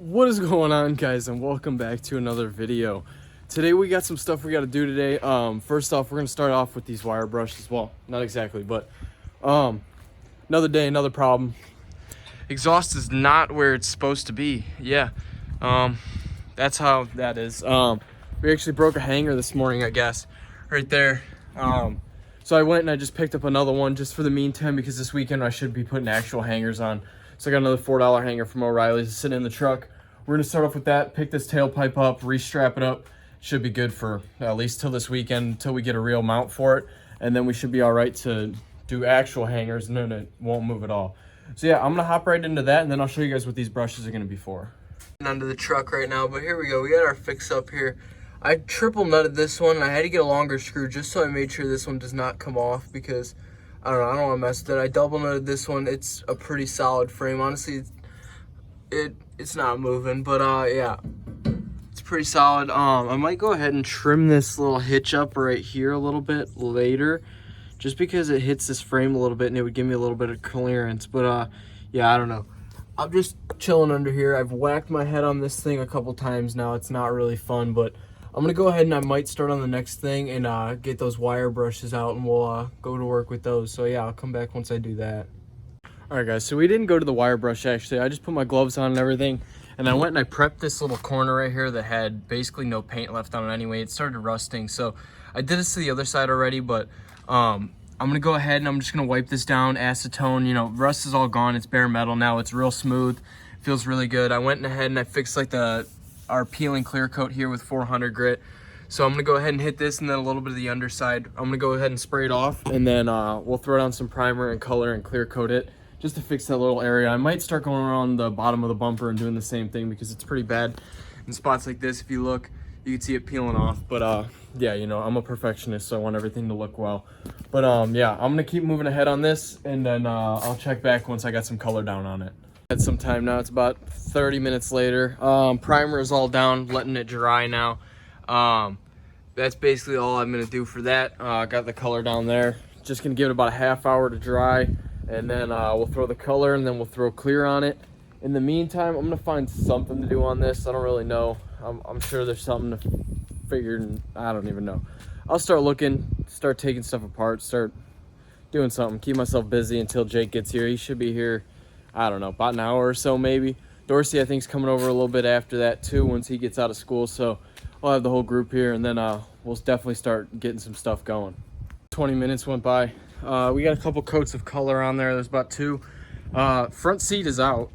What is going on, guys, and welcome back to another video. Today we got some stuff we got to do today. First off, we're gonna start off with these wire brushes. Well, not exactly, but another day, another problem. Exhaust is not where it's supposed to be. Yeah, that's how that is. We actually broke a hanger this morning, I guess, right there. So I went and I just picked up another one just for the meantime, because this weekend I should be putting actual hangers on. So I got another $4 hanger from O'Reilly's sitting in the truck. We're gonna start off with that, pick this tailpipe up, restrap it up. Should be good for at least till this weekend, until we get a real mount for it. And then we should be all right to do actual hangers, and then it won't move at all. So yeah, I'm gonna hop right into that, and then I'll show you guys what these brushes are gonna be for. Under the truck right now, but here we go. We got our fix up here. I triple nutted this one. I had to get a longer screw just so I made sure this one does not come off, because I don't want to mess with it. I double nutted this one. It's a pretty solid frame. Honestly, it's not moving, but yeah, it's pretty solid. I might go ahead and trim this little hitch up right here a little bit later, just because it hits this frame a little bit and it would give me a little bit of clearance. But yeah, I don't know. I'm just chilling under here. I've whacked my head on this thing a couple times now. It's not really fun, but I'm gonna go ahead and I might start on the next thing and get those wire brushes out, and we'll go to work with those. So yeah, I'll come back once I do that. All right, guys, so we didn't go to the wire brush actually. I just put my gloves on and everything, and I went and I prepped this little corner right here that had basically no paint left on it anyway. It started rusting, so I did this to the other side already, but I'm gonna go ahead and I'm just gonna wipe this down, acetone. You know, rust is all gone. It's bare metal now. It's real smooth. It feels really good. I went ahead and I fixed like our peeling clear coat here with 400 grit. So I'm gonna go ahead and hit this, and then a little bit of the underside. I'm gonna go ahead and spray it off, and then we'll throw down some primer and color and clear coat it just to fix that little area. I might start going around the bottom of the bumper and doing the same thing, because it's pretty bad in spots like this. If you look, you can see it peeling off. But yeah, you know, I'm a perfectionist, so I want everything to look well. But yeah, I'm gonna keep moving ahead on this, and then I'll check back once I got some color down on it. Had some time now. It's about 30 minutes later. Primer is all down, letting it dry now. That's basically all I'm gonna do for that. Got the color down there. Just gonna give it about a half hour to dry, and then we'll throw the color, and then we'll throw clear on it. In the meantime, I'm gonna find something to do on this. I don't really know. I'm sure there's something to figure, and I don't even know. I'll start looking, start taking stuff apart, start doing something, keep myself busy until Jake gets here. He should be here, I don't know, about an hour or so maybe. Dorsey, I think, is coming over a little bit after that too, once he gets out of school. So I'll have the whole group here, and then we'll definitely start getting some stuff going. 20 minutes went by. We got a couple coats of color on there. There's about 2. Front seat is out.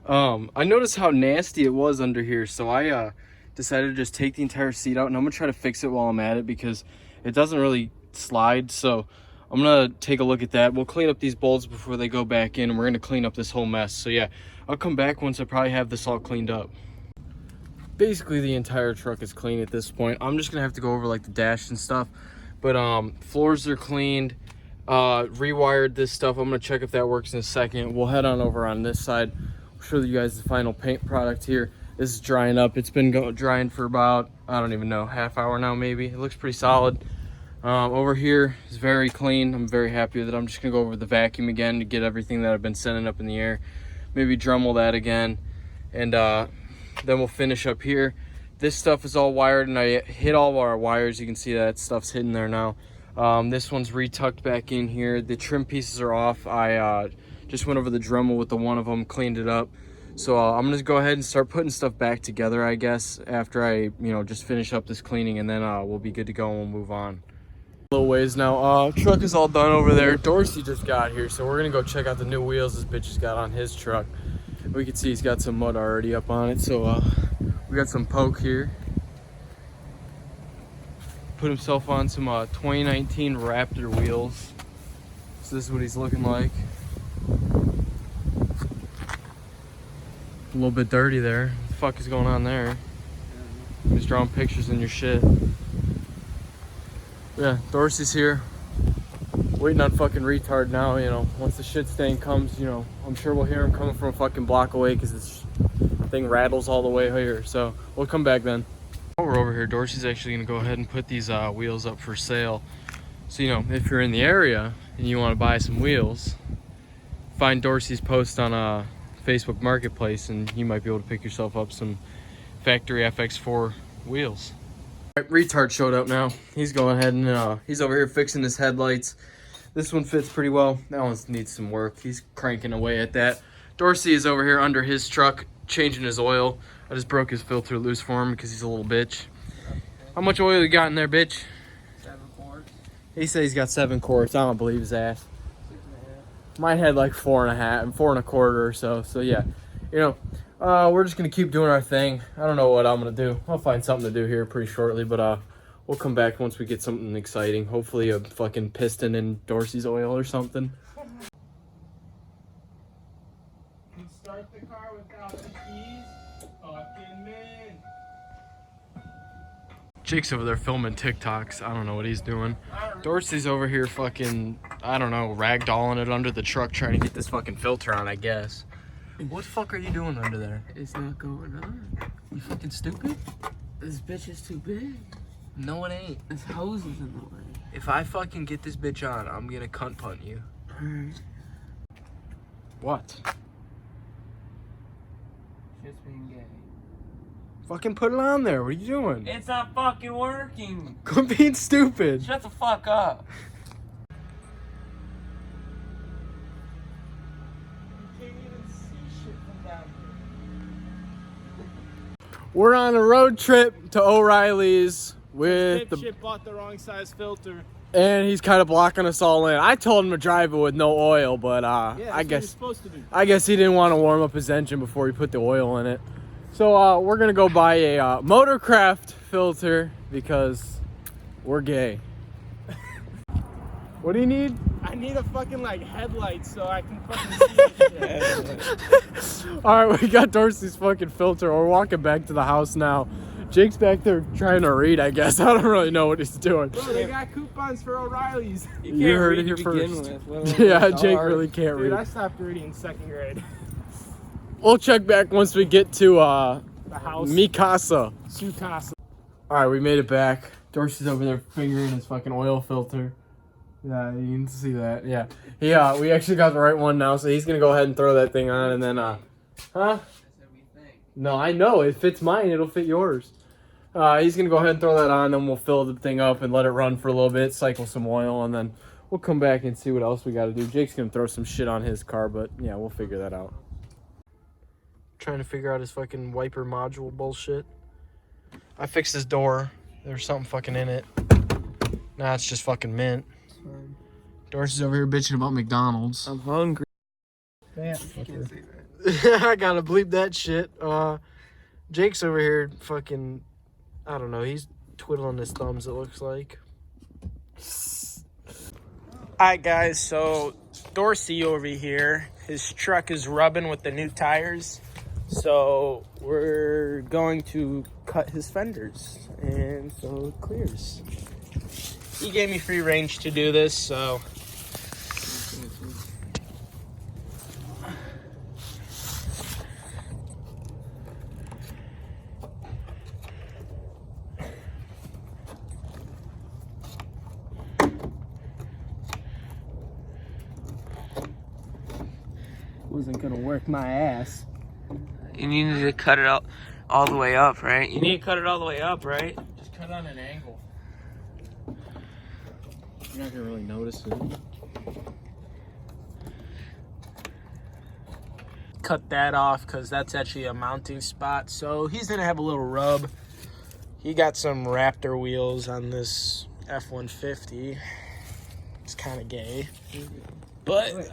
I noticed how nasty it was under here, so I decided to just take the entire seat out, and I'm gonna try to fix it while I'm at it, because it doesn't really slide. So I'm gonna take a look at that. We'll clean up these bolts before they go back in, and we're gonna clean up this whole mess. So yeah, I'll come back once I probably have this all cleaned up. Basically the entire truck is clean at this point. I'm just gonna have to go over like the dash and stuff, but floors are cleaned. Rewired this stuff. I'm gonna check if that works in a second. We'll head on over on this side. I'll show you guys the final paint product here. This is drying up. It's been drying for about, I don't even know, half hour now maybe. It looks pretty solid. Over here is very clean. I'm very happy with it. I'm just gonna go over the vacuum again to get everything that I've been sending up in the air. Maybe Dremel that again, and then we'll finish up here. This stuff is all wired, and I hit all of our wires. You can see that stuff's hidden there now. This one's retucked back in here. The trim pieces are off. I just went over the Dremel with the one of them, cleaned it up. So I'm gonna go ahead and start putting stuff back together, I guess, after I, just finish up this cleaning, and then we'll be good to go and we'll move on. A little ways now. Truck is all done over there. Dorsey just got here, so we're gonna go check out the new wheels this bitch has got on his truck. We can see he's got some mud already up on it, so we got some poke here. Put himself on some 2019 Raptor wheels. So this is what he's looking like. A little bit dirty there. What the fuck is going on there? He's drawing pictures in your shit. Yeah, Dorsey's here. Waiting on fucking Retard now, Once the shit stain comes, I'm sure we'll hear him coming from a fucking block away, because this thing rattles all the way here. So we'll come back then. While we're over here, Dorsey's actually gonna go ahead and put these wheels up for sale. So, if you're in the area and you want to buy some wheels, find Dorsey's post on Facebook Marketplace, and you might be able to pick yourself up some factory FX4 wheels. All right, Retard showed up now. He's going ahead and he's over here fixing his headlights. This one fits pretty well. That one needs some work. He's cranking away at that. Dorsey is over here under his truck changing his oil. I just broke his filter loose for him because he's a little bitch. How much oil you got in there, bitch? 7 quarts. He says he's got 7 quarts. I don't believe his ass. 6.5. Mine had like 4.5, 4 1/4 or so. So yeah, you know, we're just gonna keep doing our thing. I don't know what I'm gonna do. I'll find something to do here pretty shortly, but we'll come back once we get something exciting. Hopefully a fucking piston in Dorsey's oil or something. You start the car without the keys? Fucking man. Jake's over there filming TikToks. I don't know what he's doing. Dorsey's over here fucking, I don't know, ragdolling it under the truck trying to get this fucking filter on, I guess. What the fuck are you doing under there? It's not going on. You fucking stupid? This bitch is too big. No, it ain't. This hose is in the way. If I fucking get this bitch on, I'm gonna cunt punt you. Alright. What? Just being gay. Fucking put it on there. What are you doing? It's not fucking working. Quit being stupid. Shut the fuck up. You can't even see shit from down here. We're on a road trip to O'Reilly's with the... Dipshit bought the wrong size filter. And he's kind of blocking us all in. I told him to drive it with no oil, but Yeah, I guess you're supposed to do. I guess he didn't want to warm up his engine before he put the oil in it. So we're gonna go buy a Motorcraft filter because we're gay. What do you need? I need a fucking like headlight so I can fucking see it. All right, we got Dorsey's fucking filter. We're walking back to the house now. Jake's back there trying to read, I guess. I don't really know what he's doing. Bro, they got coupons for O'Reilly's. You heard it here first. Yeah, Jake really can't Dude, read. I stopped reading in 2nd grade. We'll check back once we get to The house. Mikasa. Su casa. All right, we made it back. Dorsey's over there fingering his fucking oil filter. Yeah, you can see that. Yeah. We actually got the right one now, so he's gonna go ahead and throw that thing on, and then huh? No, I know it fits mine. It'll fit yours. He's gonna go ahead and throw that on, then we'll fill the thing up and let it run for a little bit, cycle some oil, and then we'll come back and see what else we got to do. Jake's gonna throw some shit on his car, but yeah, we'll figure that out. Trying to figure out his fucking wiper module bullshit. I fixed his door. There's something fucking in it. Nah, it's just fucking mint. Dorsey's over here bitching about McDonald's. I'm hungry. I gotta bleep that shit. Jake's over here fucking, I don't know, he's twiddling his thumbs, it looks like. Alright guys, so Dorsey over here, his truck is rubbing with the new tires. So we're going to cut his fenders, and so it clears. He gave me free range to do this, so. Wasn't gonna work my ass. You need to cut it out all the way up, right? You need to cut it all the way up, right? Just cut on an angle. You're not gonna really notice it. Cut that off because that's actually a mounting spot. So he's gonna have a little rub. He got some Raptor wheels on this F-150. It's kind of gay, but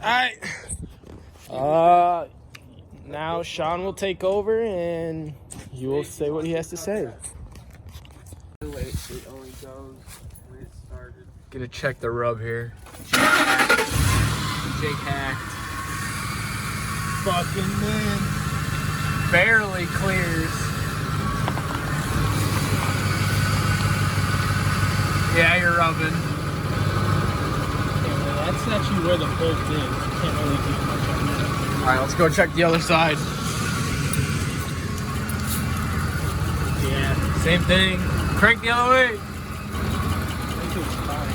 now Shawn will take over and he will say what he has to say. It only goes when it started. Gonna check the rub here. Jake hacked. Fucking man. Barely clears. Yeah, you're rubbing. Yeah, that's actually where the bolt is. You can't really do much on that. Alright, let's go check the other side. Yeah. Same thing. Crank the other way. I think it's fine.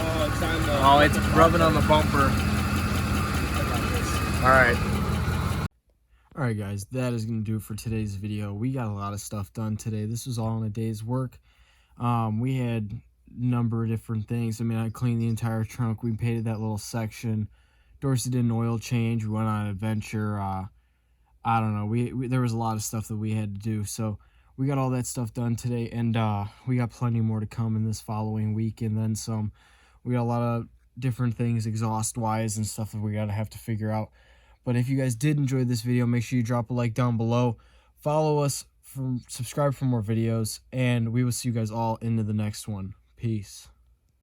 Oh, it's on the... Oh, it's rubbing on the bumper. Alright. Alright guys, that is going to do it for today's video. We got a lot of stuff done today. This was all in a day's work. We had a number of different things. I mean, I cleaned the entire trunk. We painted that little section. Dorsey did an oil change. We went on an adventure. I don't know. We there was a lot of stuff that we had to do. So we got all that stuff done today, and we got plenty more to come in this following week, and then some. We got a lot of different things exhaust-wise and stuff that we gotta have to figure out. But if you guys did enjoy this video, make sure you drop a like down below. Follow us, subscribe for more videos, and we will see you guys all into the next one. Peace.